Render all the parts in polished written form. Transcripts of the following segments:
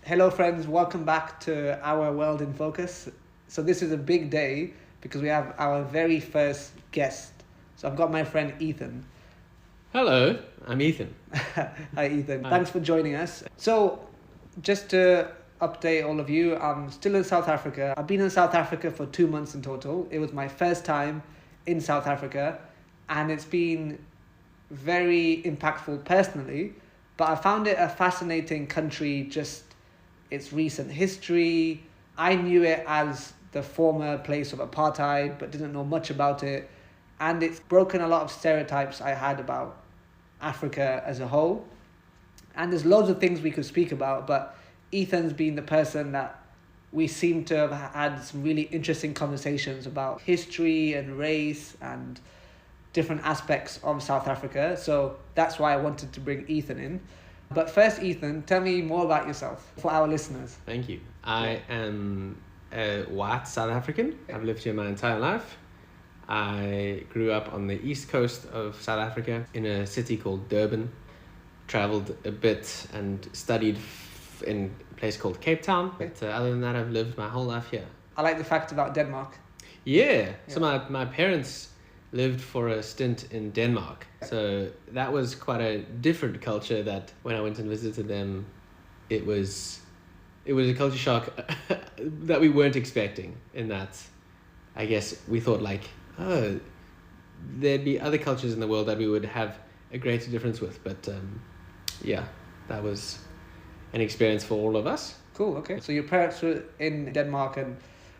Hello friends, welcome back to Our World in Focus. So this is a big day because we have our very first guest. So I've got my friend Ethan. Hello, I'm Ethan. Hi Ethan, Hi. Thanks for joining us. So just to update all of you, I'm still in South Africa. I've been in South Africa for 2 months in total. It was my first time in South Africa and it's been very impactful personally, but I found it a fascinating country, just its recent history. I knew it as the former place of apartheid, but didn't know much about it. And it's broken a lot of stereotypes I had about Africa as a whole. And there's loads of things we could speak about, but Ethan's been the person that we seem to have had some really interesting conversations about history and race and different aspects of South Africa. So that's why I wanted to bring Ethan in. But first, Ethan, tell me more about yourself for our listeners. Thank you. I am a white South African. I've lived here my entire life. I grew up on the east coast of South Africa in a city called Durban. Traveled a bit and studied in a place called Cape Town. But other than that, I've lived my whole life here. I like the fact about Denmark. Yeah. So my parents lived for a stint in Denmark. So that was quite a different culture that when I went and visited them, it was a culture shock that we weren't expecting, in that I guess we thought like, oh, there'd be other cultures in the world that we would have a greater difference with. But yeah, that was an experience for all of us. Cool, okay. So your parents were in Denmark, and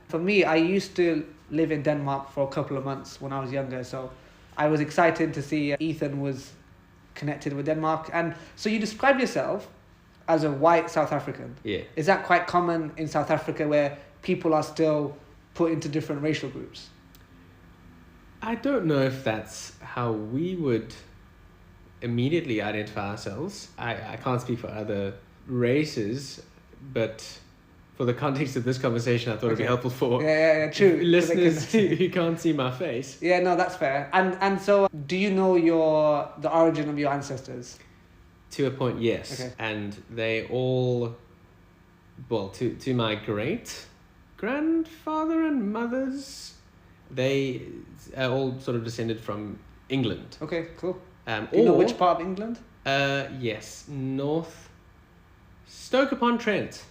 for me, I used to live in Denmark for a couple of months when I was younger, so I was excited to see Ethan was connected with Denmark. And so you describe yourself as a white South African. Yeah. Is that quite common in South Africa where people are still put into different racial groups? I don't know if that's how we would immediately identify ourselves. I can't speak for other races, but for the context of this conversation, I thought it'd be helpful for true. listeners who can't see my face. Yeah, no, that's fair. And so, do you know the origin of your ancestors? To a point, yes. Okay. And they all, well, to my great grandfather and mothers, they are all sort of descended from England. Okay, cool. Do you know which part of England? Yes, North Stoke-upon-Trent.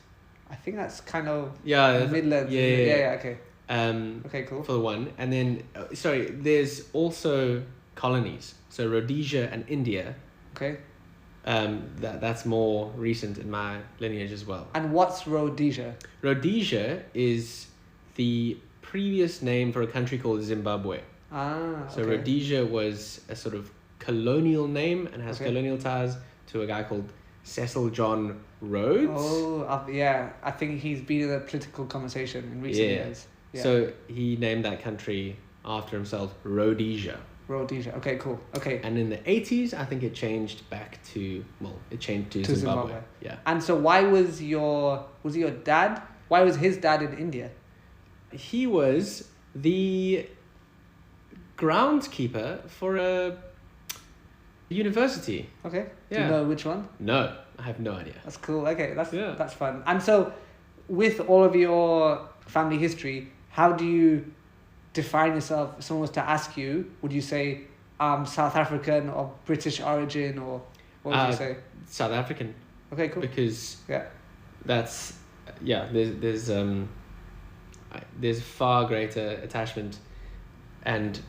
I think that's kind of Midlands. Yeah, okay. Okay, cool. For the one. And then, there's also colonies. So Rhodesia and India. Okay. That's more recent in my lineage as well. And what's Rhodesia? Rhodesia is the previous name for a country called Zimbabwe. So okay. Rhodesia was a sort of colonial name and has colonial ties to a guy called Cecil John Rhodes. Oh, yeah. I think he's been in a political conversation in recent years. Yeah. So he named that country after himself, Rhodesia. Rhodesia. Okay, cool. Okay. And in the 80s, I think it changed back to, Zimbabwe. Yeah. And so why was he your dad? Why was his dad in India? He was the groundskeeper for a university. Okay. Do Yeah. you know which one? No, I have no idea. That's cool. Okay, that's fun. And so, with all of your family history, how do you define yourself? If someone was to ask you, would you say South African or British origin, or what would you say? South African. Okay, cool. Because that's there's far greater attachment and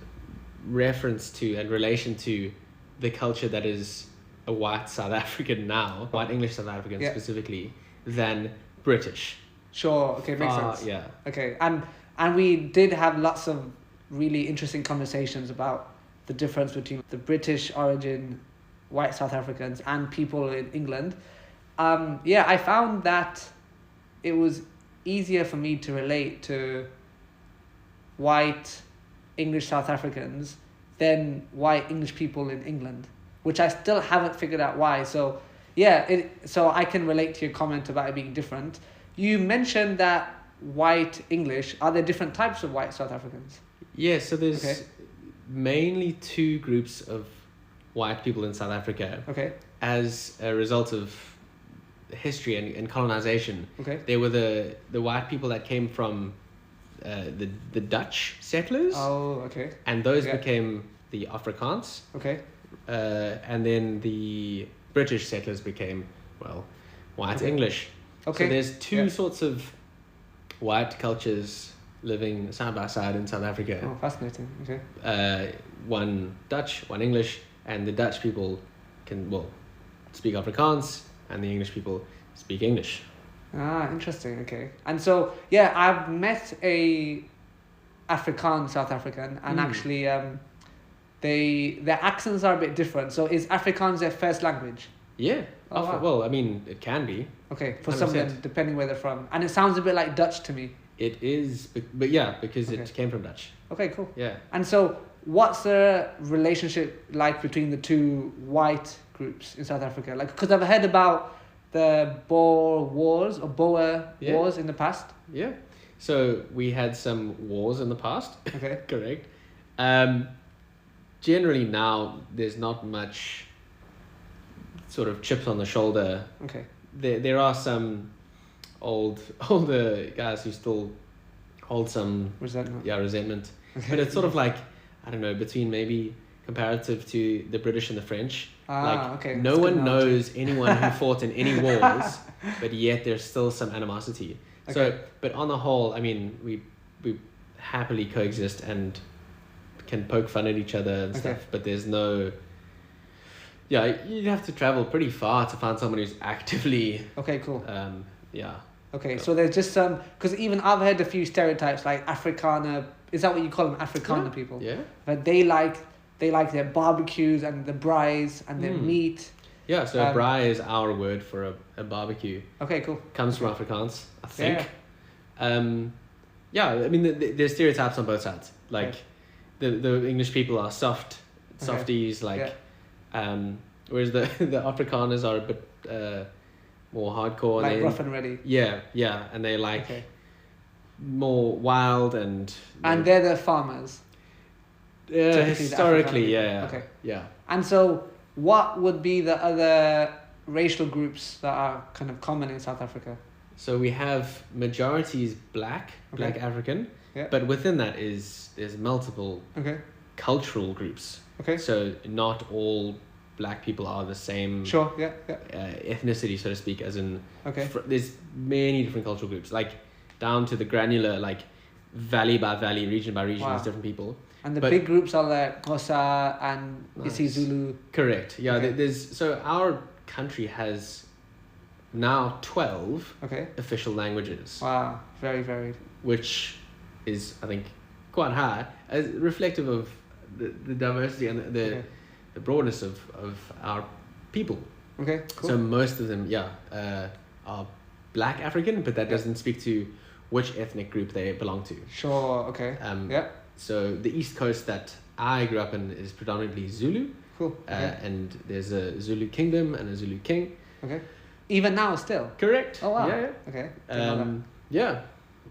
reference to and relation to the culture that is a white South African now, white English South African specifically, than British. Sure. Okay, makes sense. Yeah. Okay, and we did have lots of really interesting conversations about the difference between the British origin white South Africans and people in England. I found that it was easier for me to relate to white English South Africans than white English people in England, which I still haven't figured out why. So so I can relate to your comment about it being different. You mentioned that white English, are there different types of white South Africans? Yeah, so there's mainly two groups of white people in South Africa. Okay. As a result of history and colonization. Okay. There were the white people that came from the Dutch settlers. Oh, okay. And those became the Afrikaans. Okay. And then the British settlers became, well, white English. Okay. So there's two sorts of white cultures living side by side in South Africa. Oh, fascinating. Okay. One Dutch, one English, and the Dutch people can, speak Afrikaans, and the English people speak English. Ah, interesting. Okay. And so, yeah, I've met a Afrikaans South African, and actually, their accents are a bit different. So, is Afrikaans their first language? Yeah. Oh, wow. Well, I mean, it can be. Okay, for 100%. some of them, depending where they're from. And it sounds a bit like Dutch to me. It is, but yeah, because it came from Dutch. Okay, cool. Yeah. And so, what's the relationship like between the two white groups in South Africa? Like, because I've heard about the Boer Wars or Boer Wars in the past. Yeah. So we had some wars in the past. Okay. Correct. Generally now there's not much sort of chips on the shoulder. Okay. There are some older guys who still hold some resentment. Yeah, resentment. Okay. But it's sort of like, I don't know, between maybe comparative to the British and the French. Okay. No one knows anyone who fought in any wars, but yet there's still some animosity. Okay. So, but on the whole, I mean, we happily coexist and can poke fun at each other and stuff, but there's no... Yeah, you'd have to travel pretty far to find someone who's actively... Okay, cool. Yeah. Okay, so there's just some... Because even I've heard a few stereotypes like Afrikaner... Is that what you call them? Afrikaner people? Yeah. But they like their barbecues and the braais and their meat. Yeah, so a braai is our word for a barbecue. Okay, cool. Comes from Afrikaans, I think. Yeah, I mean, there's stereotypes on both sides. Like, the English people are softies, like... whereas the Afrikaners are a bit more hardcore. Like rough and ready. Yeah, and they like more wild and... And they're the farmers. Historically, yeah. Okay. Yeah. And so, what would be the other racial groups that are kind of common in South Africa? So we have majorities black African, but within that there's multiple cultural groups. Okay. So not all black people are the same. Sure. Ethnicity, so to speak, as in. Okay. There's many different cultural groups, like down to the granular, like valley by valley, region by region, there's different people. And the big groups are like Xhosa and isiZulu. Correct. Yeah. So our country has now 12 official languages. Wow, very varied. Which is, I think, quite high, as reflective of the diversity and the broadness of our people. Okay, cool. So most of them, are black African, but that doesn't speak to which ethnic group they belong to. Sure, okay. So the East Coast that I grew up in is predominantly Zulu. Cool. And there's a Zulu kingdom and a Zulu king. Okay. Even now still? Correct. Oh, wow. Yeah. Okay.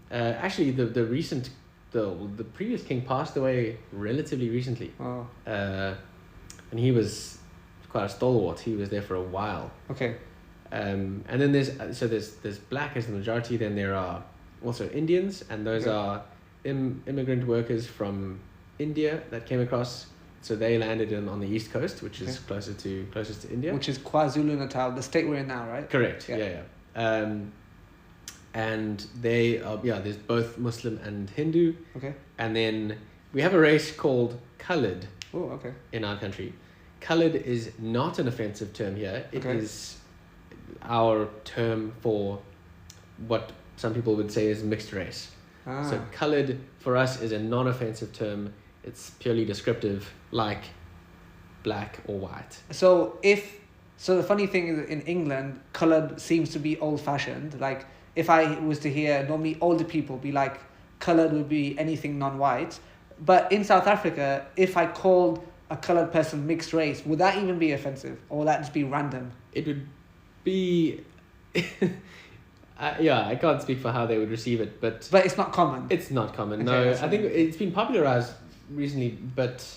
Actually, the previous king passed away relatively recently. Oh. And he was quite a stalwart. He was there for a while. Okay. And then there's black as the majority. Then there are also Indians, and those are immigrant workers from India that came across. So they landed on the East Coast, which is closest to India. Which is KwaZulu-Natal, the state we're in now, right? Correct. Yeah. And they are, there's both Muslim and Hindu. Okay. And then we have a race called coloured. Oh, okay. In our country. Coloured is not an offensive term here. It is our term for what some people would say is mixed race. So coloured for us is a non-offensive term. It's purely descriptive, like black or white. So the funny thing is, in England, coloured seems to be old-fashioned. Like, if I was to hear normally older people be like, coloured would be anything non-white. But in South Africa, if I called a coloured person mixed race, would that even be offensive? Or would that just be random? It would be... I can't speak for how they would receive it, but... But it's not common? It's not common, no. I think it's been popularised recently, but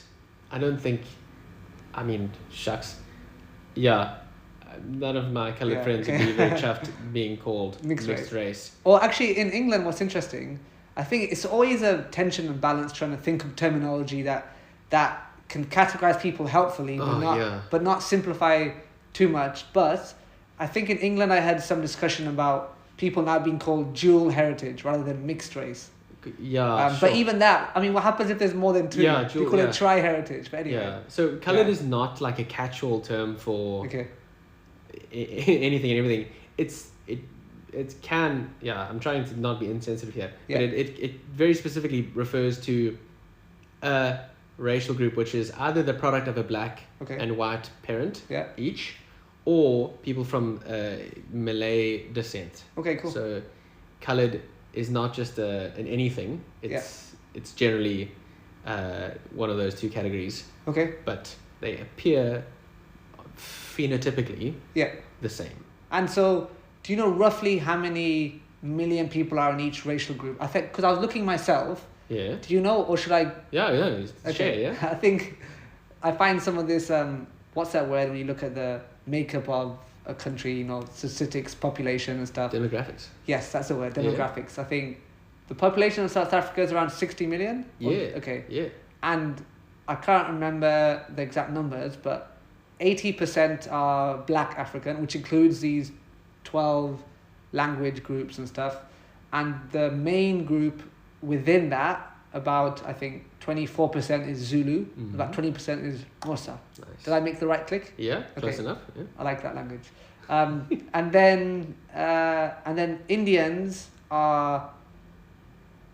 I don't think... I mean, shucks. Yeah. None of my coloured Yeah, friends okay. would be very chuffed being called Mixed race. Or actually, in England, what's interesting, I think it's always a tension and balance trying to think of terminology that can categorize people helpfully, but not simplify too much. But I think in England, I had some discussion about people now being called dual heritage rather than mixed race. Yeah, But even that, I mean, what happens if there's more than two? Yeah, We call it tri-heritage, but anyway. Yeah, so coloured is not like a catch-all term for anything and everything. It can, I'm trying to not be insensitive here, but it very specifically refers to a racial group which is either the product of a black and white parent each, or people from Malay descent. Okay, cool. So coloured is not just an anything. It's generally one of those two categories. Okay. But they appear phenotypically the same. And so, do you know roughly how many million people are in each racial group? I think, because I was looking myself. Yeah. Do you know, or should I? Yeah. Okay. I think I find some of this. What's that word when you look at the makeup of a country? You know, statistics, population, and stuff. Demographics. Yes, that's the word. Demographics. I think the population of South Africa is around 60 million. Okay. Yeah. And I can't remember the exact numbers, but 80% are Black African, which includes these 12 language groups and stuff. And the main group within that, about, I think, 24% is Zulu, about 20% is Xhosa. Nice. Did I make the right click? Yeah, close enough. Yeah. I like that language. And then Indians are,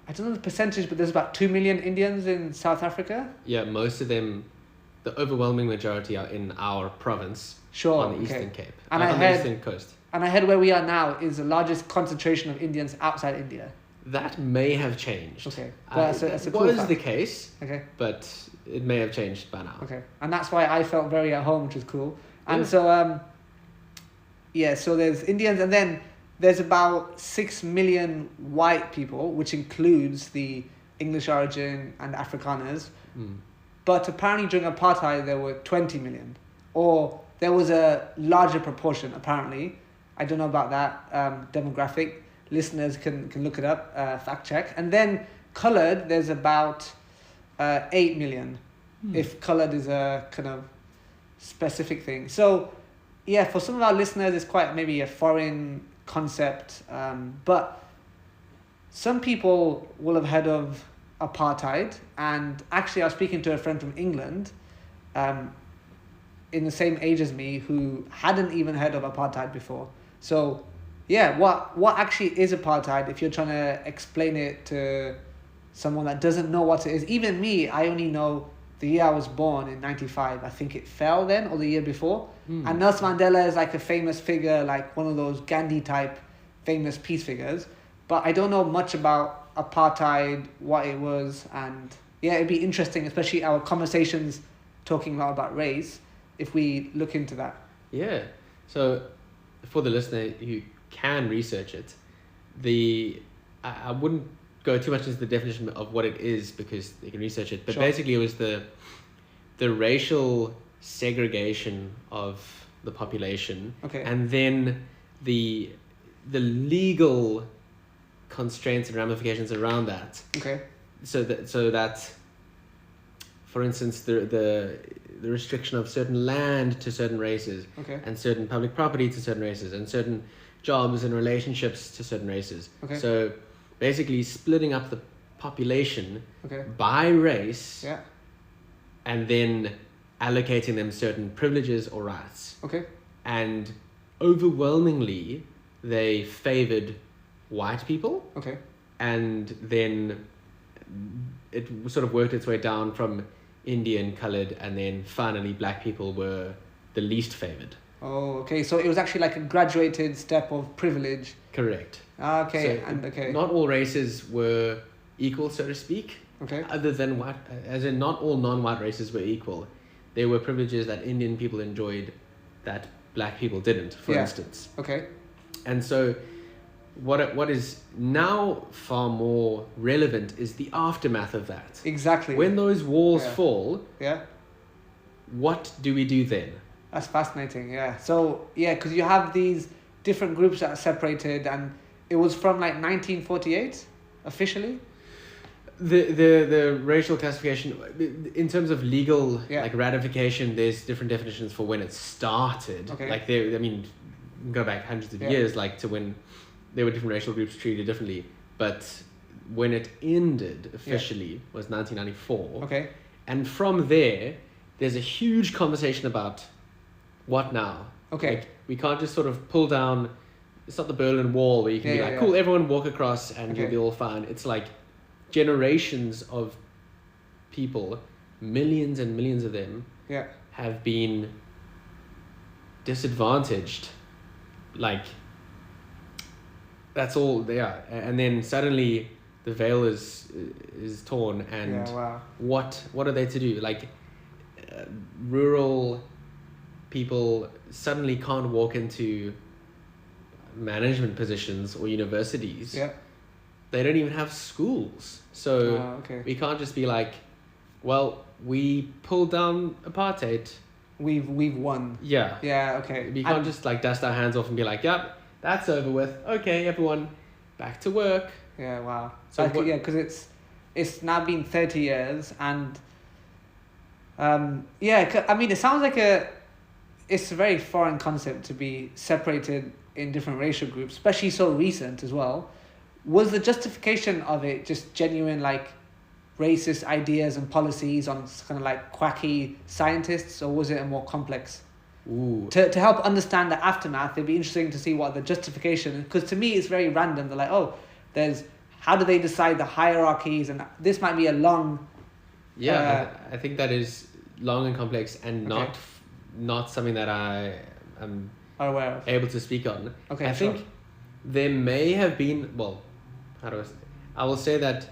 I don't know the percentage, but there's about 2 million Indians in South Africa. Yeah, most of them, the overwhelming majority are in our province on the Eastern Cape, and on the Eastern Coast. And I heard where we are now is the largest concentration of Indians outside India. That may have changed. Okay. That's a cool was fact. the case. Okay. But it may have changed by now. Okay. And that's why I felt very at home, which is cool. And so, so there's Indians, and then there's about 6 million white people, which includes the English origin and Afrikaners. But apparently during apartheid, there were 20 million. Or there was a larger proportion, apparently. I don't know about that demographic. Listeners can look it up, fact check. And then coloured, there's about 8 million, if coloured is a kind of specific thing. So, for some of our listeners, it's quite maybe a foreign concept. But some people will have heard of apartheid. And actually, I was speaking to a friend from England in the same age as me who hadn't even heard of apartheid before. So, what actually is apartheid if you're trying to explain it to someone that doesn't know what it is? Even me, I only know the year I was born in 95. I think it fell then, or the year before. And Nelson Mandela is like a famous figure, like one of those Gandhi type famous peace figures. But I don't know much about apartheid, what it was, and it'd be interesting, especially our conversations talking a lot about race, if we look into that. Yeah. So for the listener who can research it, I wouldn't go too much into the definition of what it is because they can research it, but basically it was the racial segregation of the population, and then the legal constraints and ramifications around that. So that for instance the restriction of certain land to certain races, and certain public property to certain races, and certain jobs and relationships to certain races. So basically splitting up the population by race, and then allocating them certain privileges or rights. And overwhelmingly they favored white people. And then it sort of worked its way down from Indian, coloured, and then finally black people were the least favored. Oh, okay. So it was actually like a graduated step of privilege. Correct. Okay. So not all races were equal, so to speak. Other than white, as in not all non-white races were equal. There were privileges that Indian people enjoyed that black people didn't, for instance. And so what is now far more relevant is the aftermath of that. Exactly. When those walls fall, what do we do then? That's fascinating. Yeah. So yeah, because you have these different groups that are separated, and it was from like 1948 officially. The racial classification in terms of legal Yeah. like ratification, there's different definitions for when it started. Okay. Like I mean, go back hundreds of years, like to when there were different racial groups treated differently. But when it ended officially was 1994. Okay. And from there, there's a huge conversation about what now. Okay. Like, we can't just sort of pull down. It's not the Berlin Wall where you can be like, cool, everyone walk across and you'll be all fine. It's like generations of people, millions and millions of them, have been disadvantaged. Like, that's all they are. And then suddenly the veil is torn, and what are they to do? Like, rural people suddenly can't walk into management positions or universities. Yeah. They don't even have schools. So we can't just be like, well, we pulled down apartheid. We've won. Yeah. Yeah, okay. We can't just like dust our hands off and be like, yep, that's over with. Okay, everyone, back to work. Yeah, wow. So because it's now been 30 years, and I mean, it sounds like it's a very foreign concept to be separated in different racial groups, especially so recent as well. Was the justification of it just genuine, like, racist ideas and policies on kind of like quacky scientists, or was it a more complex? Ooh. To help understand the aftermath, it'd be interesting to see what the justification, because to me it's very random. They're like, oh, there's, how do they decide the hierarchies, and this might be a long... I think that is long and complex, and not something that I am aware of, able to speak on. Okay, I think there may have been, well, how do I will say that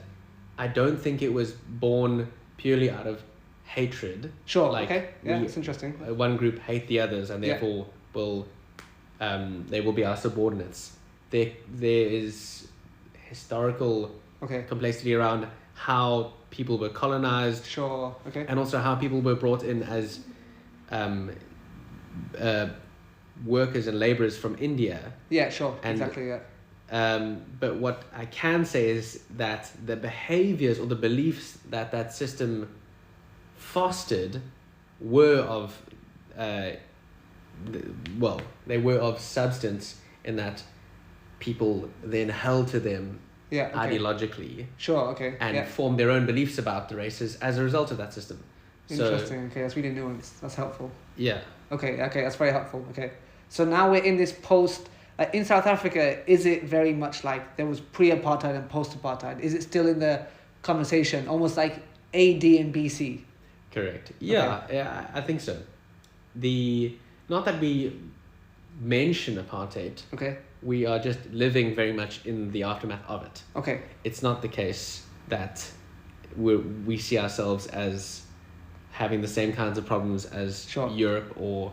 I don't think it was born purely out of hatred. Sure, like, it's interesting. One group hate the others, and therefore they will be our subordinates. There is historical complexity around how people were colonized. Sure, and also how people were brought in as workers and laborers from India. Yeah, sure, and, exactly, yeah. But what I can say is that the behaviors or the beliefs that system fostered were of, they were of substance, in that people then held to them ideologically. Sure, and formed their own beliefs about the races as a result of that system. Interesting, that's really nuanced. That's helpful. Yeah. Okay, that's very helpful. Okay. So now we're in this post... in South Africa, is it very much like there was pre-apartheid and post-apartheid? Is it still in the conversation, almost like AD and BC? Correct. Yeah, I think so. Not that we mention apartheid. Okay. We are just living very much in the aftermath of it. Okay. It's not the case that we see ourselves as having the same kinds of problems as Europe or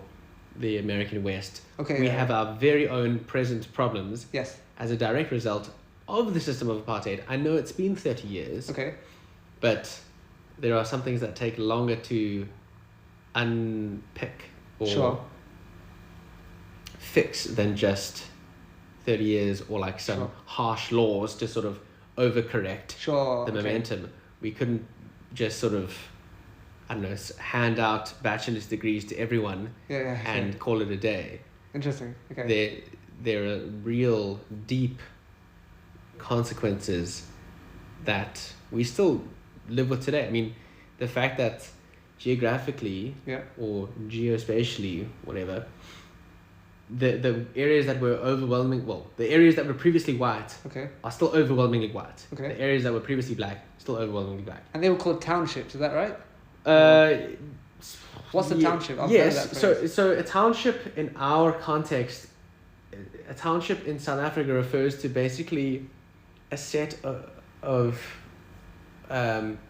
the American West. We have our very own present problems as a direct result of the system of apartheid. I know it's been 30 years. Okay. But there are some things that take longer to unpick or fix than just 30 years or like some harsh laws to sort of overcorrect the momentum. We couldn't just sort of, I don't know, hand out bachelor's degrees to everyone and call it a day. Interesting. Okay. There are real deep consequences that we still live with today. I mean, the fact that geographically or geospatially, whatever, the areas that were the areas that were previously white are still overwhelmingly white. Okay. The areas that were previously black, still overwhelmingly black. And they were called townships, is that right? What's the township? Yes, so a township in our context, a township in South Africa refers to basically a set of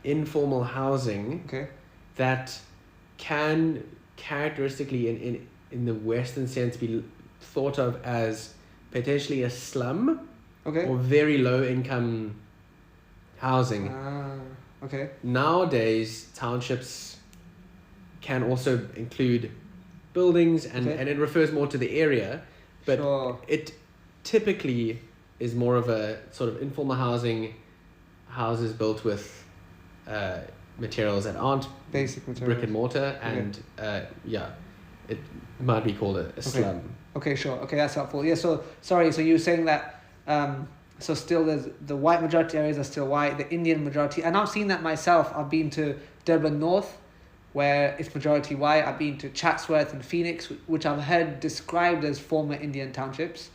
informal housing that can characteristically in the Western sense be thought of as potentially a slum or very low income housing. Okay. Nowadays, townships can also include buildings, and it refers more to the area, but Sure. it typically is more of a sort of informal houses built with materials that aren't Basic materials. brick and mortar, and it might be called a slum. Okay, sure. Okay, that's helpful. Yeah, so sorry, so you were saying that so still there's the white majority areas are still white, the Indian majority, and I've seen that myself. I've been to Durban North, where it's majority white. I've been to Chatsworth and Phoenix, which I've heard described as former Indian townships.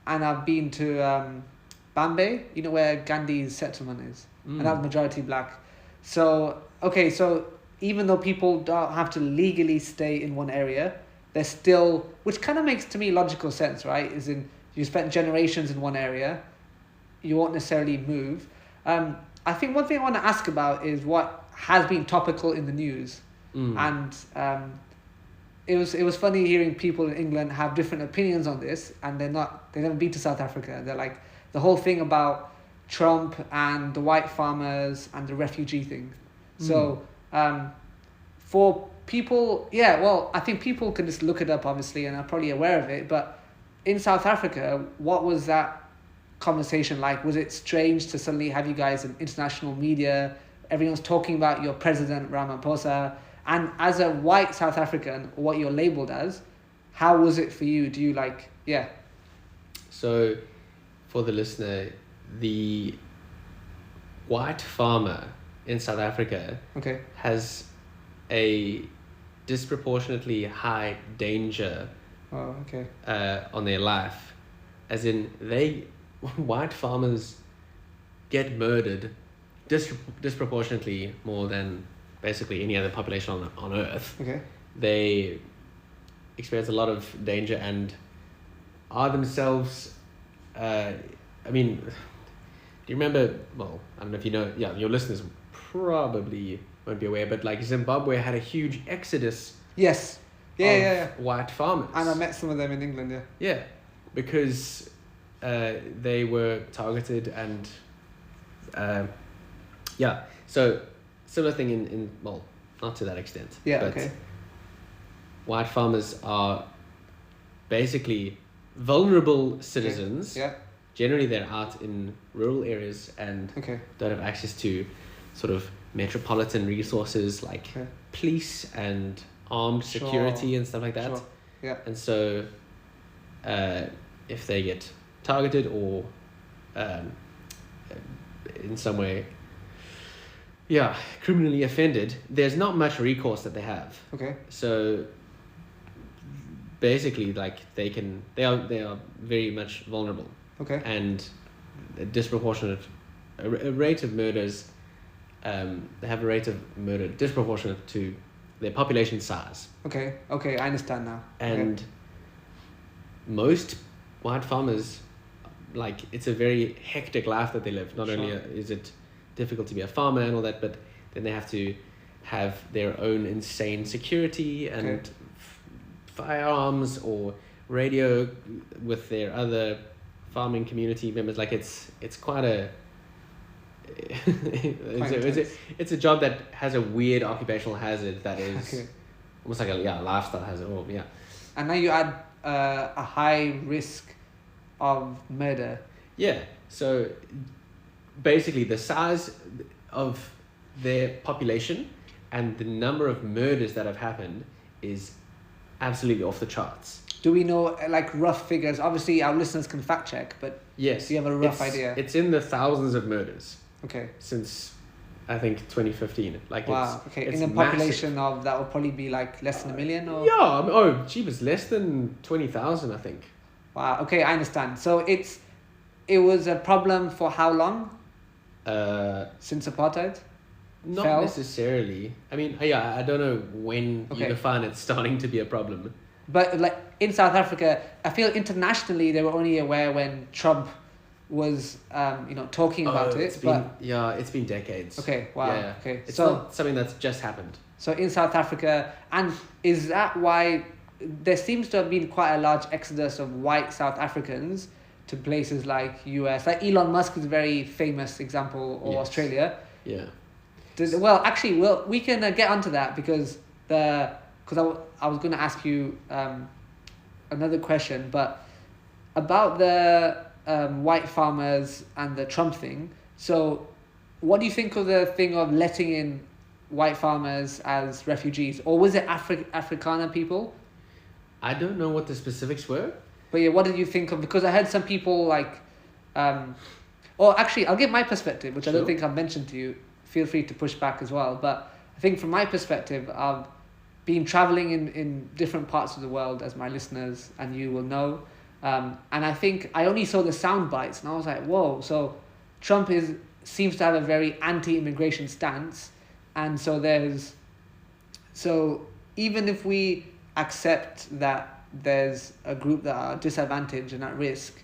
And I've been to Bombay, you know, where Gandhi's settlement is. And that's majority black. So, okay, so even though people don't have to legally stay in one area, they're still, which kind of makes to me logical sense, right? Is in, you spent generations in one area, you won't necessarily move. I think one thing I want to ask about is what has been topical in the news. And it was funny hearing people in England have different opinions on this, and they never been to South Africa. They're like, the whole thing about Trump and the white farmers and the refugee thing. So for people, I think people can just look it up, obviously, and are probably aware of it. But in South Africa, what was that conversation like? Was it strange to suddenly have you guys in international media? Everyone's talking about your president, Ramaphosa. And as a white South African, what you're labelled as, how was it for you? Do you So, for the listener, the white farmer in South Africa has a disproportionately high danger on their life. As in, white farmers get murdered disproportionately more than basically any other population on Earth. They experience a lot of danger and are themselves, I mean, do you remember, well, I don't know if you know, your listeners probably won't be aware, but like Zimbabwe had a huge exodus of white farmers. And I met some of them in England, Yeah, because they were targeted and, so similar thing in well, not to that extent. But white farmers are basically vulnerable citizens. Generally, they're out in rural areas and don't have access to sort of metropolitan resources like police and armed security and stuff like that. And so, if they get targeted or in some way criminally offended, there's not much recourse that they have. So basically, like they are very much vulnerable. And a disproportionate rate of murders. They have a rate of murder disproportionate to their population size. I understand now. And most white farmers, like, it's a very hectic life that they live. Not only is it difficult to be a farmer and all that, but then they have to have their own insane security and firearms or radio with their other farming community members. Like it's quite a it's a job that has a weird occupational hazard that is almost like a lifestyle hazard. And now you add a high risk of murder. So basically, the size of their population and the number of murders that have happened is absolutely off the charts. Do we know like rough figures? Obviously, our listeners can fact check, but yes, do you have a rough idea? It's in the thousands of murders. Okay. Since I think 2015. Like wow. It's in a massive. Population of that would probably be like less than 1 million, or less than 20,000, I think. Wow. Okay, I understand. So it was a problem for how long? Since apartheid? Not necessarily. I mean, I don't know when you define it starting to be a problem. But like in South Africa, I feel internationally they were only aware when Trump was talking about it. It's been decades. Okay, wow. Yeah. Okay. It's not something that's just happened. So in South Africa, and is that why there seems to have been quite a large exodus of white South Africans to places like US? Like Elon Musk is a very famous example, or Australia. Yeah. We can get onto that because because I was going to ask you another question, but about the white farmers and the Trump thing. So what do you think of the thing of letting in white farmers as refugees? Or was it Afrikaner people? I don't know what the specifics were. But yeah, what did you think of? Because I heard some people like... or actually, I'll give my perspective, which I don't think I've mentioned to you. Feel free to push back as well. But I think from my perspective, I've been traveling in different parts of the world, as my listeners and you will know. And I think I only saw the sound bites and I was like, whoa, so Trump seems to have a very anti-immigration stance. And so even if we accept that there's a group that are disadvantaged and at risk,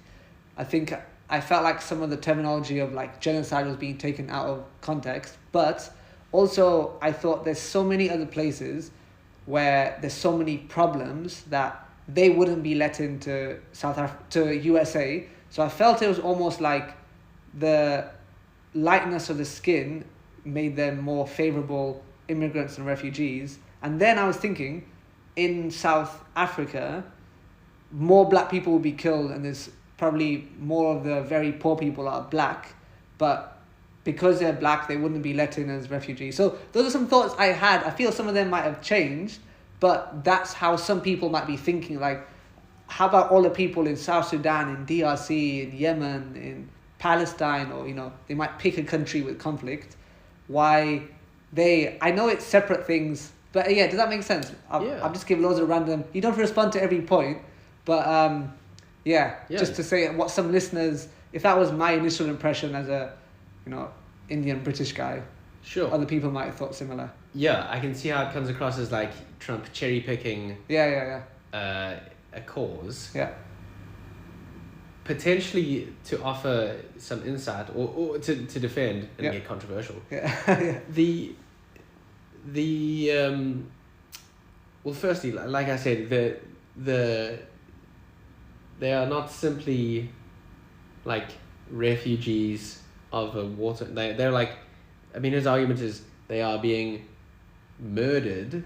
I think I felt like some of the terminology of like genocide was being taken out of context. But also I thought there's so many other places where there's so many problems that they wouldn't be let into to USA. So I felt it was almost like the lightness of the skin made them more favorable immigrants and refugees. And then I was thinking, in South Africa, more black people will be killed, and there's probably more of the very poor people are black, but because they're black, they wouldn't be let in as refugees. So those are some thoughts I had. I feel some of them might have changed, but that's how some people might be thinking. Like, how about all the people in South Sudan, in DRC, in Yemen, in Palestine, or, they might pick a country with conflict. I know it's separate things, but yeah, does that make sense? I've just given loads of random, you don't respond to every point, but just to say what some listeners, if that was my initial impression as a, Indian British guy, sure, other people might have thought similar. Yeah, I can see how it comes across as like Trump cherry picking. A cause. Yeah. Potentially to offer some insight or to defend and get controversial. Yeah. Well, firstly, like I said, they are not simply like refugees of a water. They're like, his argument is they are being murdered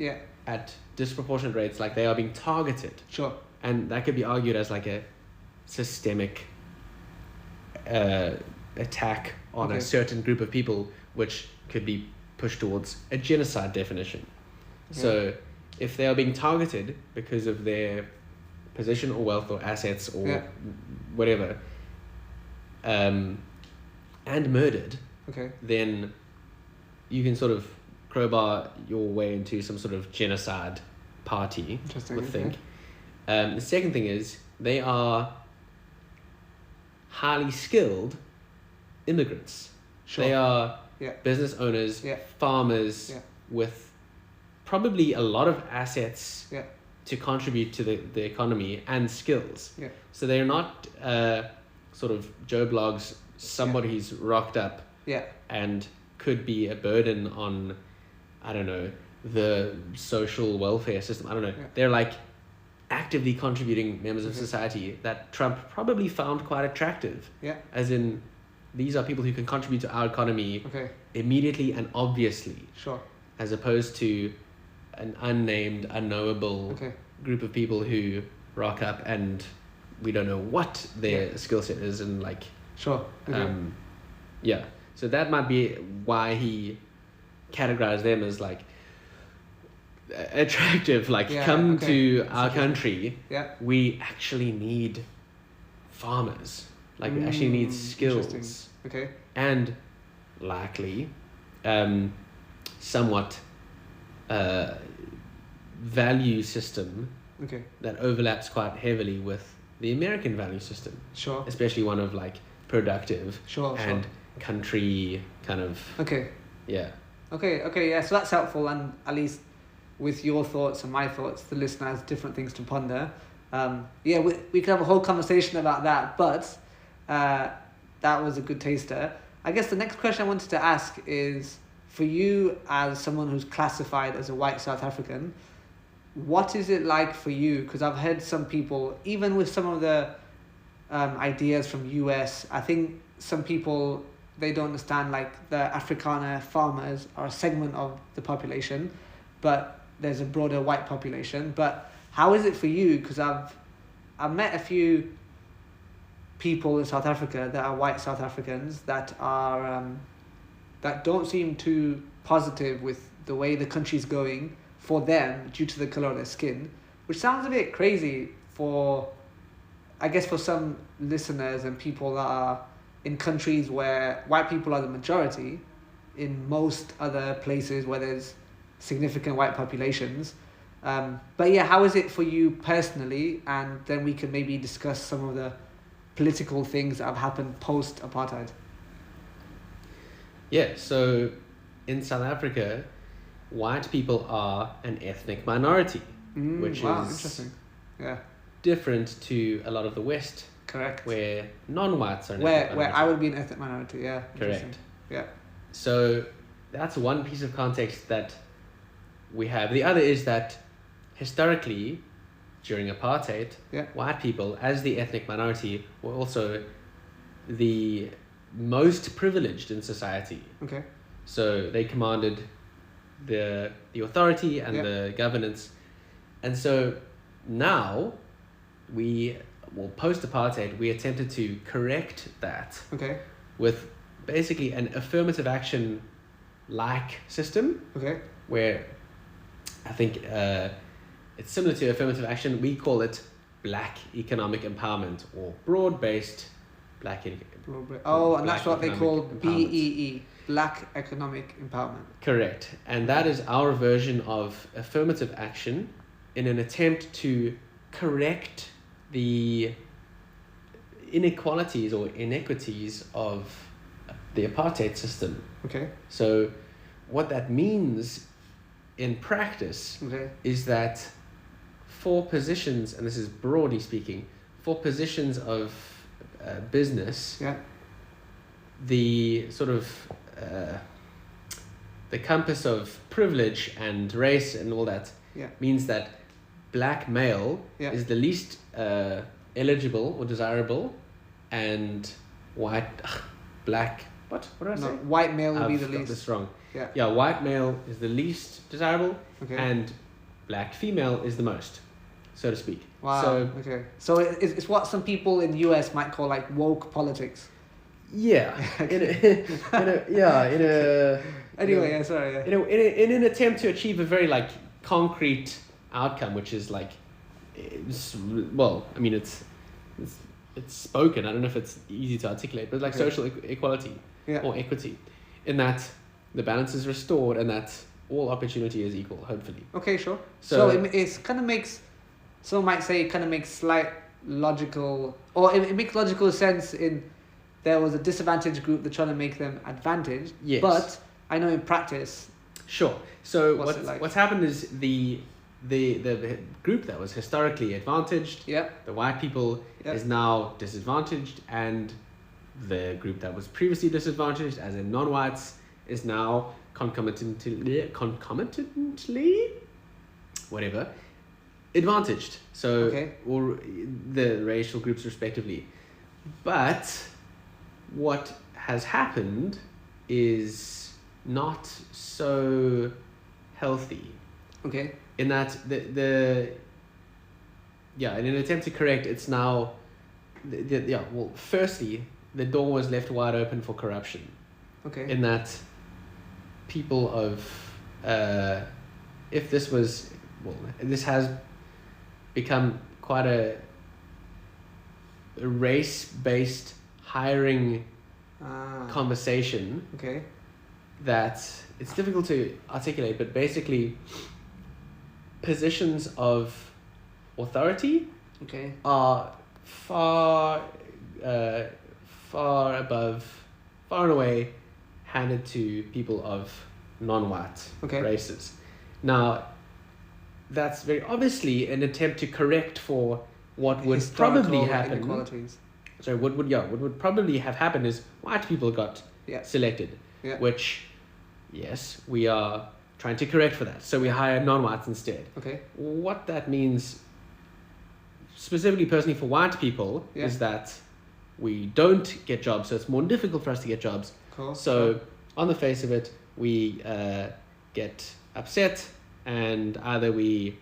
at disproportionate rates, like they are being targeted. Sure. And that could be argued as like a systemic attack on a certain group of people, which could be pushed towards a genocide definition. So if they are being targeted because of their position or wealth or assets or whatever, and murdered, then you can sort of crowbar your way into some sort of genocide party, I would think. The second thing is they are highly skilled immigrants. Sure. They are business owners, farmers with probably a lot of assets to contribute to the economy and skills. So they're not sort of Joe Blogs, somebody who's rocked up and could be a burden on, I don't know, the social welfare system. I don't know. They're like actively contributing members of society that Trump probably found quite attractive. As in, these are people who can contribute to our economy immediately and obviously. Sure. As opposed to an unnamed, unknowable group of people who rock up and we don't know what their skill set is and like. Sure. So that might be why he categorized them as like attractive, like come to our country. We actually need farmers, like we actually need skills, and likely somewhat value system that overlaps quite heavily with the American value system, especially one of like productive and country kind of so that's helpful, and at least with your thoughts and my thoughts, the listener has different things to ponder. We could have a whole conversation about that, but that was a good taster. I guess the next question I wanted to ask is, for you as someone who's classified as a white South African, what is it like for you? Because I've heard some people, even with some of the ideas from US, I think some people, they don't understand like the Afrikaner farmers are a segment of the population, but there's a broader white population. But how is it for you? Because I've met a few people in South Africa that are white South Africans that are that don't seem too positive with the way the country's going for them due to the colour of their skin, which sounds a bit crazy for, I guess, for some listeners and people that are in countries where white people are the majority, in most other places where there's significant white populations. But yeah, how is it for you personally? And then we can maybe discuss some of the political things that have happened post-apartheid. Yeah, so in South Africa, white people are an ethnic minority, which is interesting. Yeah, different to a lot of the West, correct. where non-whites are an Where ethnic where minority. I would be an ethnic minority. Yeah, Correct. Yeah. So that's one piece of context that we have. The other is that historically, during apartheid, Yeah. white people, as the ethnic minority, were also the most privileged in society. Okay. So they commanded the authority and Yeah. the governance. And so now post-apartheid, we attempted to correct that Okay. with basically an affirmative action like system, Okay. where I think it's similar to affirmative action. We call it black economic empowerment, or broad-based black Oh, and that's black what they economic call empowerment. BEE, Black Economic Empowerment. Correct. And that is our version of affirmative action in an attempt to correct the inequalities or inequities of the apartheid system. Okay. So what that means in practice Okay. is that for positions, and this is broadly speaking, for positions of business, Yeah. the sort of the compass of privilege and race and all that Yeah. means that black male Yeah. is the least eligible or desirable, and white black what did I No, say? white male will be the I've got least. this wrong. Yeah. White male is the least desirable, Okay. and black female is the most, so to speak. Wow. So Okay. So it's what some people in the US might call like woke politics. yeah, Anyway, yeah, sorry. Yeah. in an attempt to achieve a very like concrete outcome, which is like, it's spoken. I don't know if it's easy to articulate, but like Okay. social equality Yeah. or equity, in that the balance is restored and that all opportunity is equal, hopefully. Okay, sure. So- So it's kind of makes, some might say, it kind of makes slight logical, or it makes logical sense in there was a disadvantaged group, they're trying to make them advantaged. Yes. But I know in practice, Sure. So What's it like? what's happened is the group that was historically advantaged, yeah, the white people, Yeah. is now disadvantaged, and the group that was previously disadvantaged, as in non-whites, is now concomitantly whatever advantaged. So Okay. or the racial groups respectively. But what has happened is not so healthy, okay, in that in an attempt to correct, it's now firstly the door was left wide open for corruption, okay, in that people of this has become quite a race-based hiring conversation okay, that it's difficult to articulate, but basically positions of authority okay, are far and away handed to people of non-white Okay. races. Now, that's very obviously an attempt to correct for what would probably Historical happen. inequalities. So what would probably have happened is white people got Yeah. selected, Yeah. which, yes, we are trying to correct for that. So we hire non-whites instead. Okay. What that means, specifically personally for white people, Yeah. is that we don't get jobs, so it's more difficult for us to get jobs. Cool. So on the face of it, we get upset and either we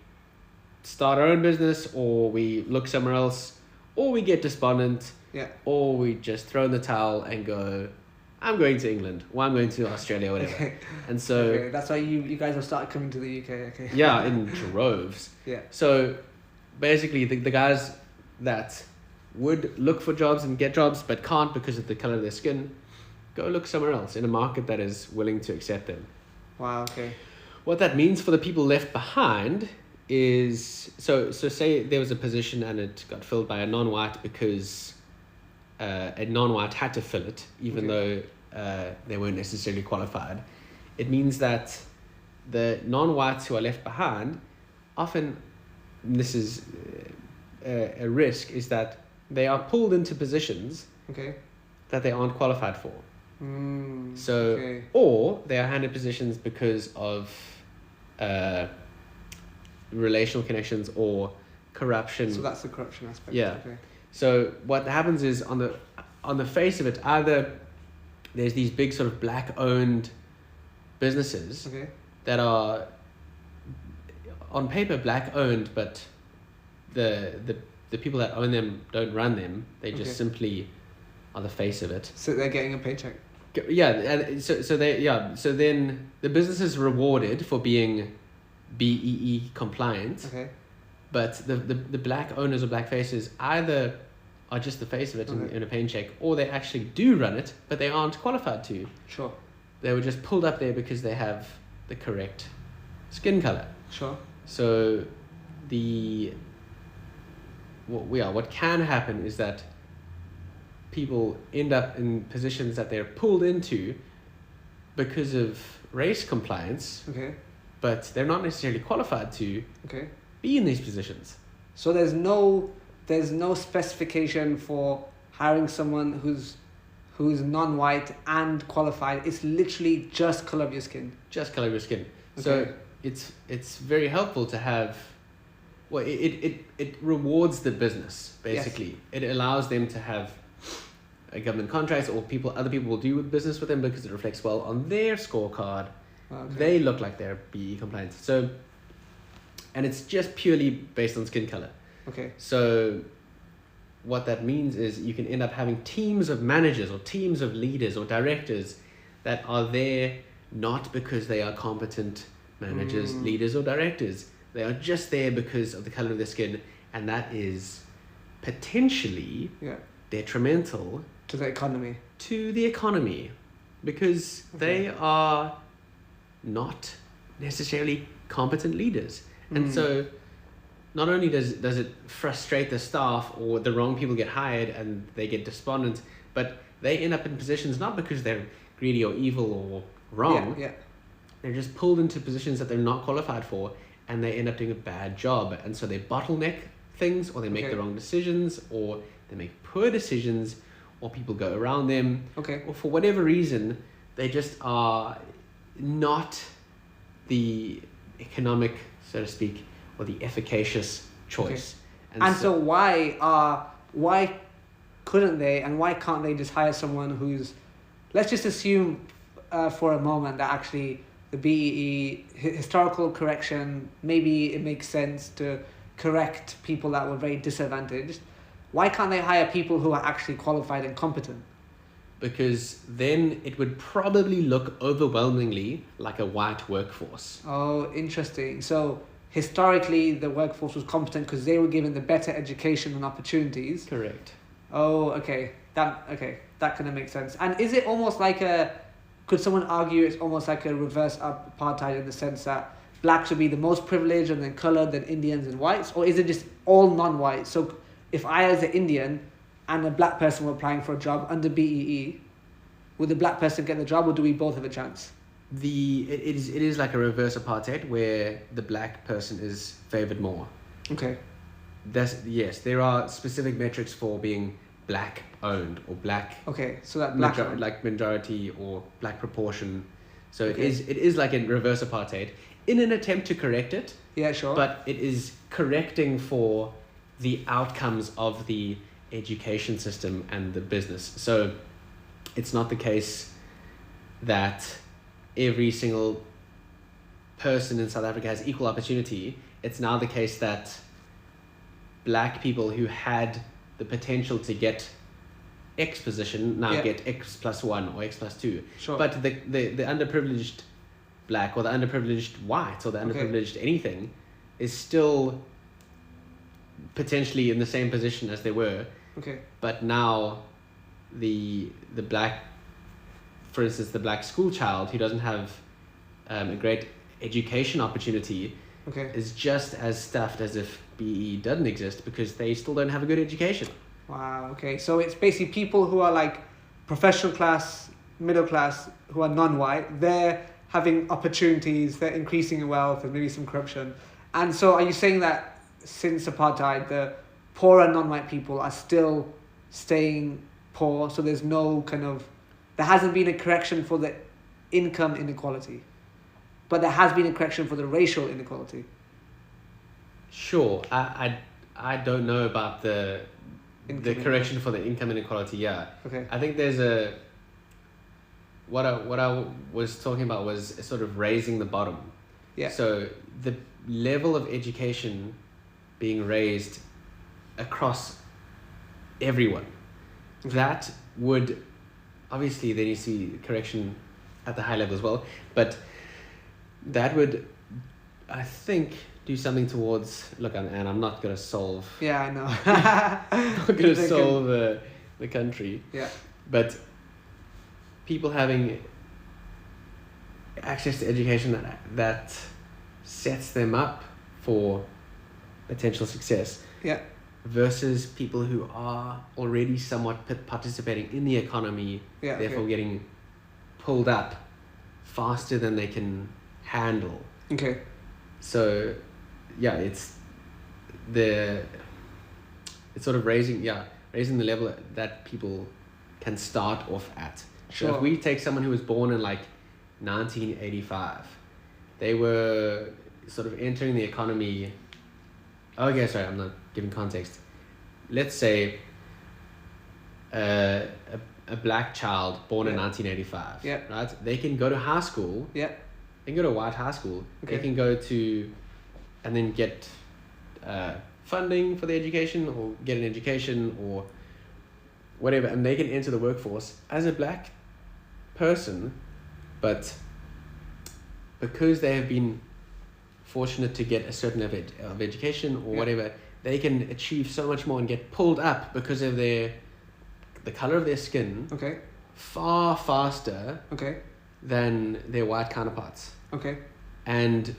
start our own business, or we look somewhere else, or we get despondent, or we just throw in the towel and go, I'm going to England, or I'm going to Australia, or whatever. Okay. And so that's why you guys have started coming to the UK. Okay. Yeah, in droves. Yeah. So basically, the guys that would look for jobs and get jobs but can't because of the color of their skin, go look somewhere else in a market that is willing to accept them. Wow. Okay. What that means for the people left behind is, so say there was a position and it got filled by a non-white because a non-white had to fill it, even though they weren't necessarily qualified. It means that the non-whites who are left behind, often, this is a risk, is that they are pulled into positions that they aren't qualified for. Or they are handed positions because of relational connections or corruption. So that's the corruption aspect. Yeah. Okay. So what happens is, on the face of it, either there's these big sort of black-owned businesses that are on paper black-owned, but the people that own them don't run them. They just simply are the face of it. So they're getting a paycheck. Yeah, and so then the business is rewarded for being BEE compliant. But the black owners or black faces either are just the face of it in a paycheck, or they actually do run it, but they aren't qualified to. Sure. They were just pulled up there because they have the correct skin color. Sure. So what can happen is that people end up in positions that they're pulled into because of race compliance, but they're not necessarily qualified to be in these positions. So there's no specification for hiring someone who's non-white and qualified. It's literally just color of your skin. Just color of your skin. So it's very helpful to have. Well, it rewards the business basically. It allows them to have a government contracts, or other people will do business with them because it reflects well on their scorecard. They look like they're BE compliant. So, and it's just purely based on skin color. So what that means is you can end up having teams of managers or teams of leaders or directors that are there not because they are competent managers, leaders, or directors. They are just there because of the color of their skin, and that is potentially detrimental to the economy. Because they are not necessarily competent leaders. And so not only does it frustrate the staff, or the wrong people get hired and they get despondent, but they end up in positions not because they're greedy or evil or wrong. They're just pulled into positions that they're not qualified for, and they end up doing a bad job. And so they bottleneck things, or they make the wrong decisions, or they make poor decisions, or people go around them, or for whatever reason, they just are not the economic, so to speak, or the efficacious choice. And so why couldn't they, and why can't they just hire someone who's, let's just assume for a moment that actually the BEE historical correction, maybe it makes sense to correct people that were very disadvantaged. Why can't they hire people who are actually qualified and competent? Because then it would probably look overwhelmingly like a white workforce. Oh, interesting. So historically, the workforce was competent because they were given the better education and opportunities. Correct. Oh, okay. That kind of makes sense. And is it almost like could someone argue it's almost like a reverse apartheid in the sense that blacks would be the most privileged and then coloured, then Indians and whites? Or is it just all non-white? So if I, as an Indian and a black person were applying for a job under BEE, would the black person get the job, or do we both have a chance? It is like a reverse apartheid where the black person is favoured more. Yes, there are specific metrics for being black owned or black. So that black like majority or black proportion. So it is like a reverse apartheid in an attempt to correct it. Yeah, sure. But it is correcting for the outcomes of the education system and the business. So it's not the case that every single person in South Africa has equal opportunity, it's now the case that black people who had the potential to get X position now get X plus 1 or X plus 2. Sure. But the underprivileged black or the underprivileged white or the underprivileged anything is still potentially in the same position as they were. Okay. But now the black, for instance, the black school child who doesn't have a great education opportunity is just as stuffed as if BE doesn't exist because they still don't have a good education. Wow, okay. So it's basically people who are like professional class, middle class, who are non-white, they're having opportunities, they're increasing in wealth and maybe some corruption. And so are you saying that since apartheid, the poorer non-white people are still staying poor, so there's no there hasn't been a correction for the income inequality, but there has been a correction for the racial inequality? Sure. I don't know about the correction for the income inequality. Yeah. Okay. I think there's what I was talking about was sort of raising the bottom. Yeah. So the level of education being raised across everyone, that would obviously then you see correction at the high level as well, but that would, I think, do something towards and I'm not going to solve. Yeah, I know. I'm not going to solve the country. Yeah. But people having access to education that sets them up for potential success. Yeah. Versus people who are already somewhat participating in the economy, therefore getting pulled up faster than they can handle. Okay. So, it's sort of raising the level that people can start off at. Sure. So if we take someone who was born in 1985, they were sort of entering the economy. Okay, sorry, I'm not giving context. Let's say a black child born in 1985. Yeah. Right? They can go to high school. Yeah. They can go to white high school. Okay. They can go to, and then get funding for the education or get an education or whatever, and they can enter the workforce as a black person, but because they have been fortunate to get a certain level of education or whatever, they can achieve so much more and get pulled up because of the color of their skin far faster than their white counterparts. Okay. And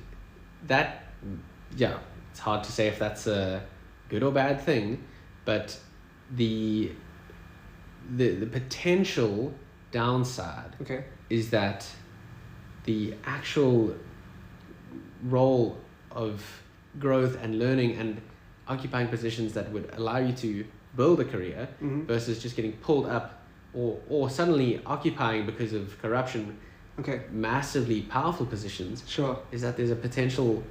that, it's hard to say if that's a good or bad thing, but the potential downside is that the actual role of growth and learning and occupying positions that would allow you to build a career versus just getting pulled up or suddenly occupying because of corruption massively powerful positions is that there's a potential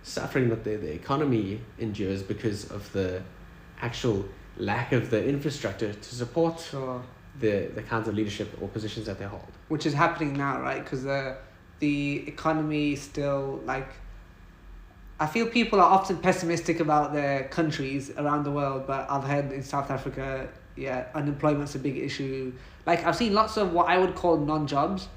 suffering that the economy endures because of the actual lack of the infrastructure to support the kinds of leadership or positions that they hold. Which is happening now, right? Because the economy still, I feel people are often pessimistic about their countries around the world, but I've heard in South Africa, unemployment's a big issue. I've seen lots of what I would call non-jobs.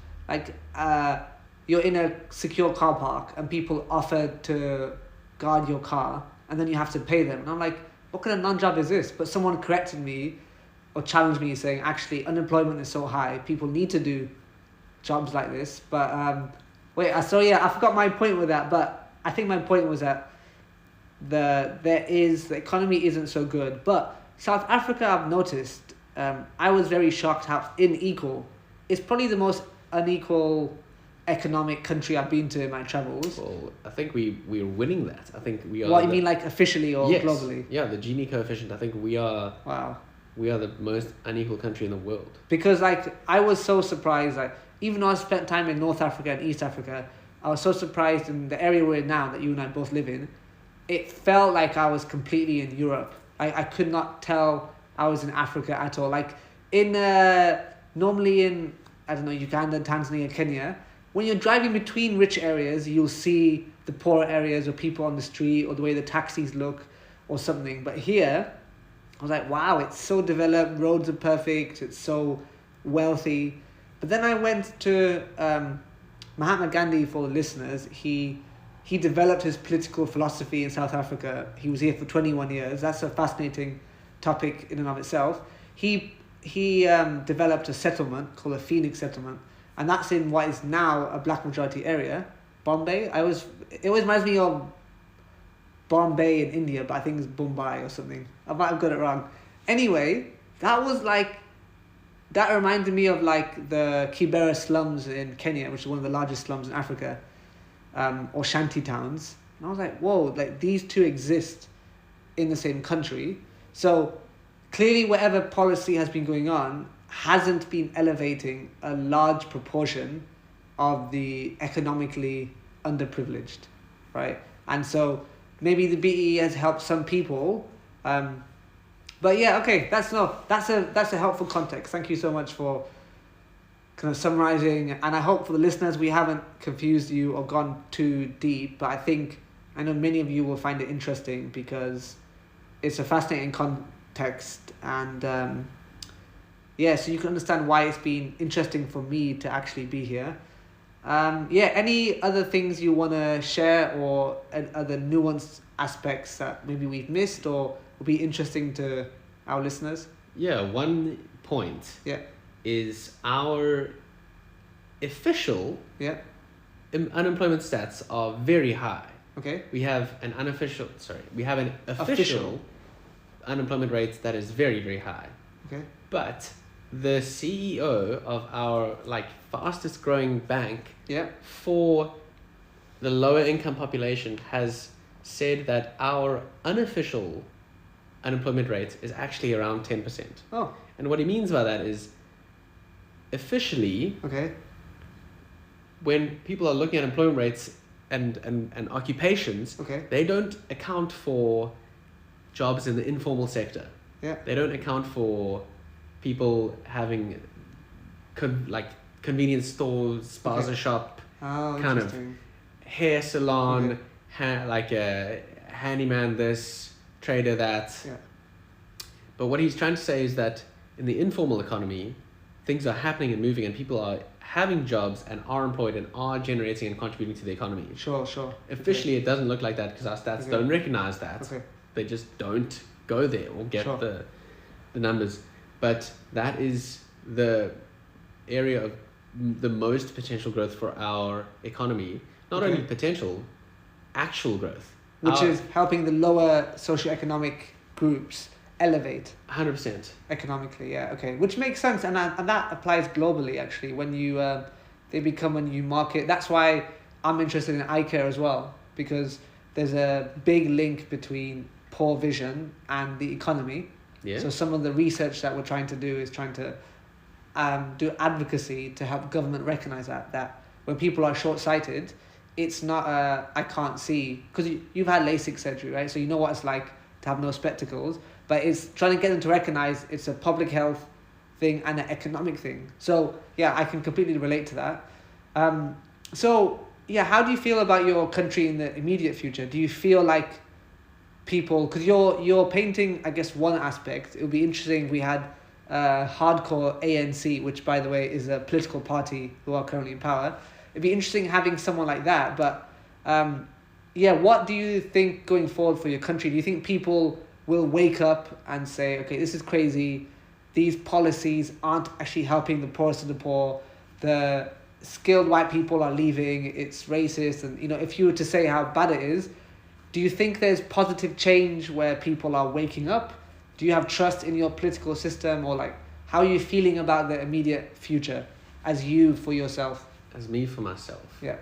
You're in a secure car park and people offer to guard your car and then you have to pay them. And I'm like, what kind of non-job is this? But someone corrected me or challenged me saying, actually, unemployment is so high. People need to do jobs like this. But I forgot my point with that. But I think my point was that the economy isn't so good. But South Africa, I've noticed, I was very shocked how unequal. It's probably the most unequal economic country I've been to in my travels. Well, I think we're winning that. I think we are. What, you mean officially or globally? Yeah, the Gini coefficient. I think we are. Wow. We are the most unequal country in the world. Because I was so surprised. Even though I spent time in North Africa and East Africa, I was so surprised in the area we're in now that you and I both live in. It felt like I was completely in Europe. I could not tell I was in Africa at all. Normally in, I don't know, Uganda, Tanzania, Kenya, when you're driving between rich areas, you'll see the poorer areas or people on the street or the way the taxis look or something. But here, I was like, wow, it's so developed, roads are perfect, it's so wealthy. But then I went to Mahatma Gandhi, for the listeners. He developed his political philosophy in South Africa. He was here for 21 years. That's a fascinating topic in and of itself. He developed a settlement called the Phoenix Settlement, and that's in what is now a black majority area, Bombay. It always reminds me of Bombay in India, but I think it's Mumbai or something. I might have got it wrong. Anyway, that reminded me of like the Kibera slums in Kenya, which is one of the largest slums in Africa, or shanty towns. And I was like, whoa, like these two exist in the same country. So clearly whatever policy has been going on hasn't been elevating a large proportion of the economically underprivileged, right? And so maybe the BE has helped some people, but yeah, okay, that's a helpful context. Thank you so much for kind of summarizing, and I hope for the listeners we haven't confused you or gone too deep, but I know many of you will find it interesting because it's a fascinating context, and so you can understand why it's been interesting for me to actually be here. Any other things you want to share, or other nuanced aspects that maybe we've missed or will be interesting to our listeners? Yeah, one point is our official unemployment stats are very high. Okay. We have an official unemployment rate that is very, very high. Okay. But the CEO of our fastest growing bank for the lower income population has said that our unofficial unemployment rate is actually around 10%. Oh. And what he means by that is officially, when people are looking at employment rates and occupations, they don't account for jobs in the informal sector. Yeah. They don't account for people having convenience stores, spaza shop, kind of hair salon, a handyman this, trader that. Yeah. But what he's trying to say is that in the informal economy, things are happening and moving, and people are having jobs and are employed and are generating and contributing to the economy. Sure. Officially, it doesn't look like that because our stats don't recognize that. Okay. They just don't go there or get the numbers. But that is the area of the most potential growth for our economy. Not only potential, actual growth. Which is helping the lower socioeconomic groups elevate 100% economically. Which makes sense, and that applies globally actually. When you they become a new market. That's why I'm interested in eye care as well, because there's a big link between poor vision and the economy. So some of the research that we're trying to do is trying to do advocacy to help government recognize that when people are short-sighted, it's not I can't see, because you've had LASIK surgery, right? So you know what it's like to have no spectacles, but it's trying to get them to recognize it's a public health thing and an economic thing. So I can completely relate to that. How do you feel about your country in the immediate future? Do you feel like people, because you're painting, I guess, one aspect. It would be interesting if we had hardcore ANC, which by the way is a political party who are currently in power. It'd be interesting having someone like that, but what do you think going forward for your country? Do you think people will wake up and say, okay, this is crazy, these policies aren't actually helping the poorest of the poor, the skilled white people are leaving, it's racist, and if you were to say how bad it is, do you think there's positive change where people are waking up? Do you have trust in your political system, or how are you feeling about the immediate future as you for yourself? As me for myself. Yeah.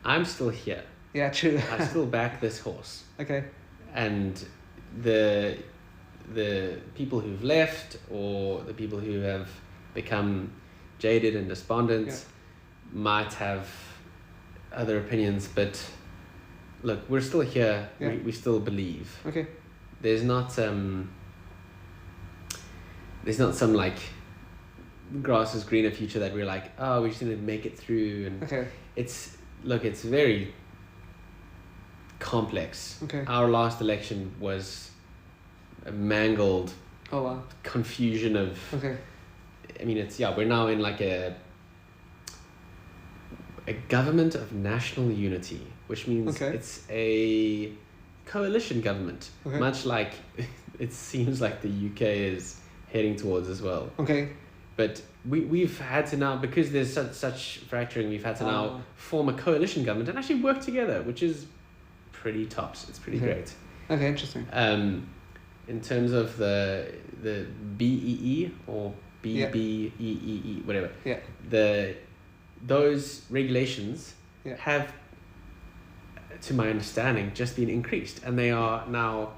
I'm still here. Yeah, true. I still back this horse. Okay. And the people who've left, or the people who have become jaded and despondent might have other opinions, but look, we're still here. We still believe. Okay. There's not some grass is greener future that we're like, oh, we just need to make it through, and Okay. it's very complex. Okay. Our last election was a mangled Oh wow. confusion of. Okay. I mean, we're now in like a government of national unity, which means it's a coalition government, much like it seems like the UK is heading towards as well. Okay. But we've had to now, because there's such fracturing, we've had to now form a coalition government and actually work together, which is pretty tops. It's pretty great. Okay, interesting. In terms of the BEE or BBEEE, whatever. Yeah. Those regulations Yeah. have, to my understanding, just been increased, and they are now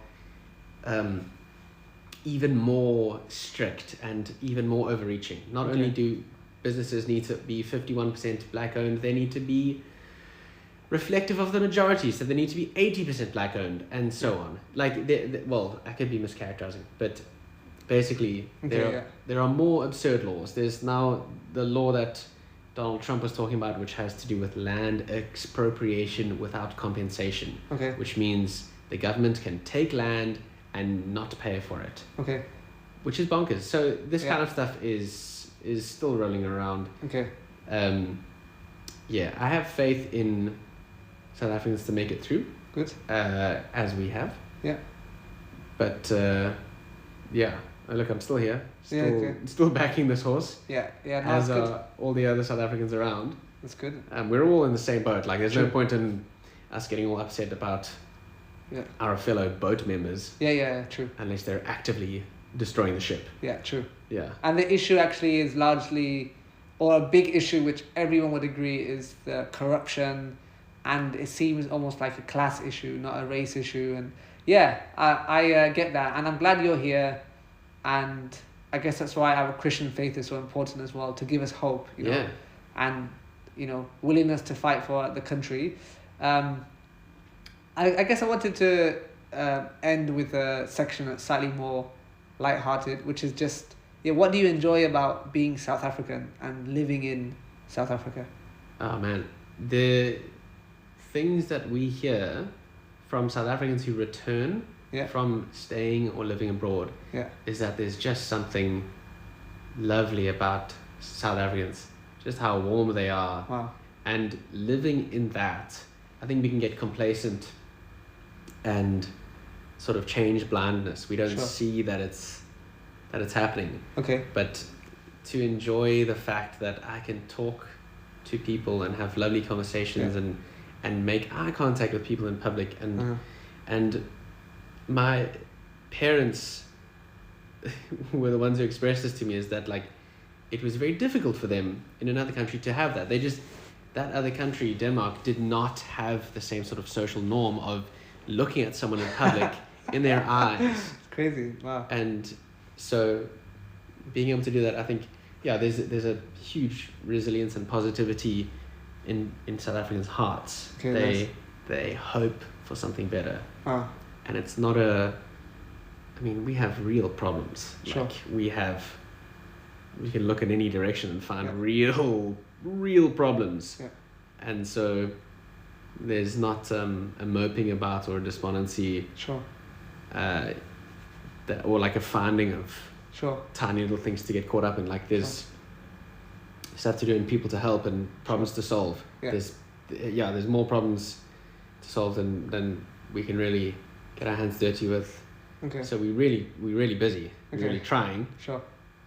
even more strict and even more overreaching. Not only do businesses need to be 51% black owned, they need to be reflective of the majority, so they need to be 80% black owned, and so on. Like, well, I could be mischaracterizing, but basically there are more absurd laws. There's now the law that Donald Trump was talking about, which has to do with land expropriation without compensation, which means the government can take land and not pay for it, which is bonkers. So this kind of stuff is still rolling around. I have faith in South Africans to make it through, as we have, but look, I'm still here, still backing this horse, as all the other South Africans around. That's good. We're all in the same boat. Like, there's no point in us getting all upset about our fellow boat members. True. Unless they're actively destroying the ship. True. Yeah. And the issue actually is largely, or a big issue which everyone would agree, is the corruption, and it seems almost like a class issue, not a race issue. And I get that, and I'm glad you're here, and I guess that's why our Christian faith is so important as well, to give us hope, you know, and willingness to fight for the country. I guess I wanted to end with a section that's slightly more lighthearted, which is just, what do you enjoy about being South African and living in South Africa? Oh man, the things that we hear from South Africans who return from staying or living abroad is that there's just something lovely about South Africans, just how warm they are. Wow. And living in that, I think we can get complacent and sort of change blindness. We don't see that it's happening. But to enjoy the fact that I can talk to people and have lovely conversations and make eye contact with people in public, and my parents were the ones who expressed this to me, is that, like, it was very difficult for them in another country to have that. That other country, Denmark, did not have the same sort of social norm of looking at someone in public in their eyes. It's crazy. Wow. And so being able to do that, I think, there's a huge resilience and positivity in South Africans' hearts. They hope for something better. And it's not we have real problems. Like, we can look in any direction and find real problems. And so there's not a moping about or a despondency, or like a finding of tiny little things to get caught up in. Like, there's stuff to do and people to help and problems to solve. There's more problems to solve than we can really get our hands dirty with. So we're really busy. We're really trying.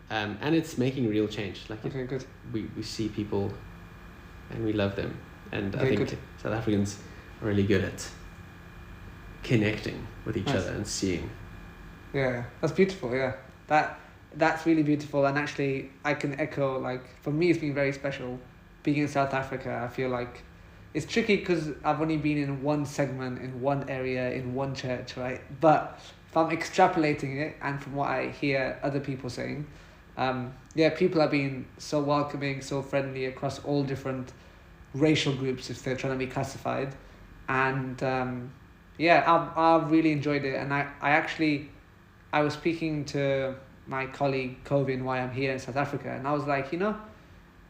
And it's making real change. Like, good. We see people and we love them. And I think South Africans are really good at connecting with each other and seeing. Yeah, that's beautiful. That's really beautiful. And actually, I can echo, like, for me, it's been very special being in South Africa. I feel like it's tricky because I've only been in one segment, in one area, in one church, right? But if I'm extrapolating it, and from what I hear other people saying, people are being so welcoming, so friendly across all different racial groups, if they're trying to be classified. And I really enjoyed it. And I was speaking to my colleague Kovin why I'm here in South Africa, and I was like, you know,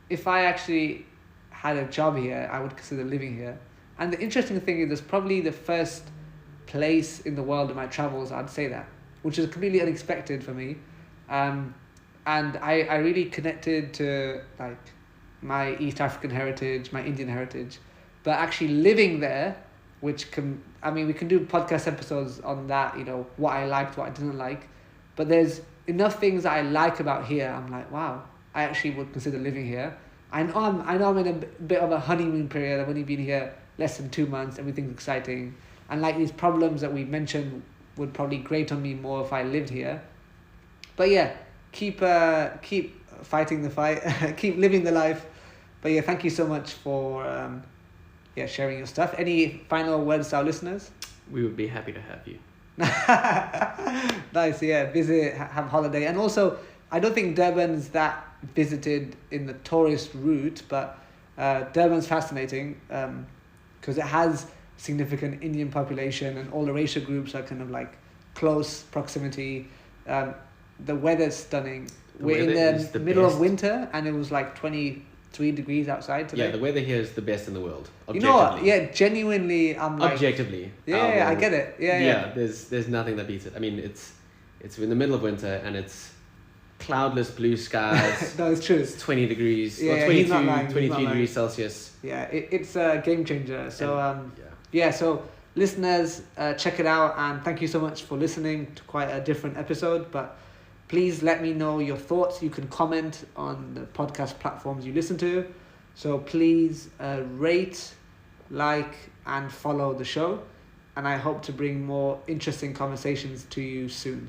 if I actually had a job here, I would consider living here. And the interesting thing is, it's probably the first place in the world in my travels I'd say that, which is completely unexpected for me. And I really connected to like my East African heritage, my Indian heritage, but actually living there, which can, I mean, we can do podcast episodes on that, you know, what I liked, what I didn't like, but there's enough things that I like about here. I'm like, wow, I actually would consider living here. I know I'm in a bit of a honeymoon period. I've only been here less than 2 months. Everything's exciting. And like these problems that we mentioned would probably grate on me more if I lived here. But yeah, keep fighting the fight, keep living the life. But yeah, thank you so much for sharing your stuff. Any final words to our listeners? We would be happy to have you. Nice, yeah. Visit, have holiday. And also, I don't think Durban's that visited in the tourist route, but Durban's fascinating because it has significant Indian population and all the racial groups are kind of like close proximity. The weather's stunning. We're in the middle of winter and it was like 23 degrees outside today. Yeah, the weather here is the best in the world. You know what? Yeah, genuinely, I'm like... Objectively. Yeah, I get it. Yeah. There's nothing that beats it. I mean, it's in the middle of winter and it's cloudless blue skies. No, it's true. It's 20 degrees, yeah, or 22, 23 degrees Celsius. Yeah, it's a game changer. So, so listeners, check it out. And thank you so much for listening to quite a different episode. But please let me know your thoughts. You can comment on the podcast platforms you listen to. So please rate, like, and follow the show. And I hope to bring more interesting conversations to you soon.